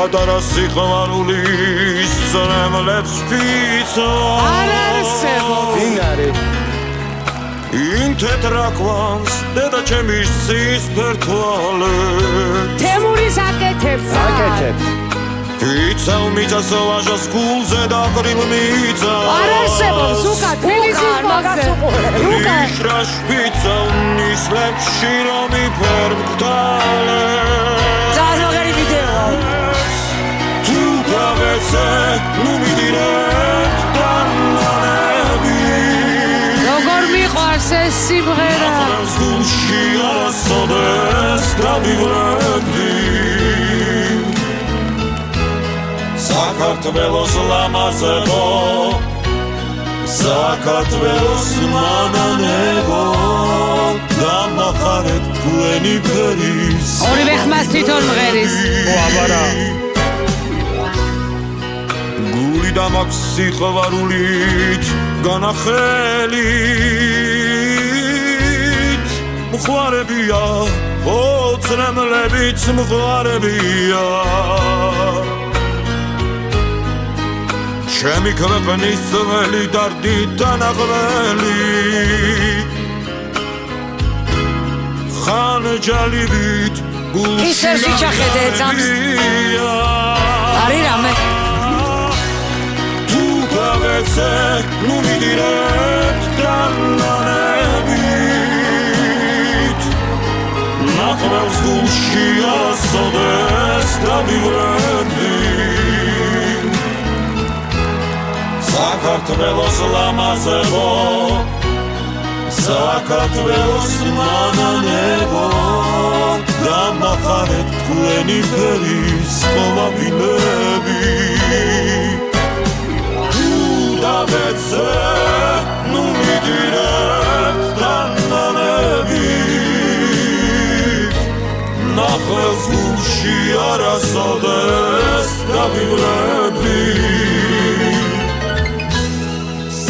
პატარა სიყვარულის წრემლებს ფიცო არ არსებობს ვინარი იმ თეთრაკვანს დედა ჩემი სისფერთვალე თემურის აკეთებს იცავ მიწას ვაჟას გულზე და ყრილ მიწა არ არსებობს უკა თბილისის მაგას უყურე უკა იშრა შპიცავ ნისლებში რომ იფერმკთალე ზაროგერი ვიდეოა თუ დავეცე ნუ მიდირეთ დანანები როგორ მიყვარს ეს სიმღერა ახლავს გულში არასოდეს დავივლები საქართველოს ლამაზებო საქართველოს მანანებო დამახარეთ თქვენი ფერის ორივე ხმას თვითონ მღერის აბარა გული და მაქვს სიყვარულით განახელით მხარებია ოცნემლებიც მხარებია ჩემი ქვეყნის ძველი დარდით ანაღველი ხანჯალივით ისევ შეჭახედე ძამს არის რამე თუ დავეცე ნუ მიდირეთ დანანებით ნახევარს გულში ასოდეს დავივლები საქართველოს ლამაზებო საქართველოს მანანებო დამახარეთ თქვენი ფერის ყვავილები თუ დავეცე ნუ მიდირეთ დანანებით ნახევარს გულში არასოდეს დავივლები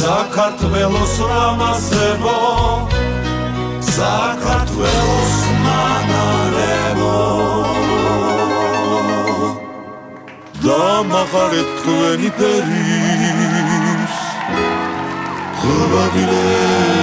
საქართველოს ლამაზებო საქართველოს მანანებო დამახარეთ თქვენი ფერის ყვავილები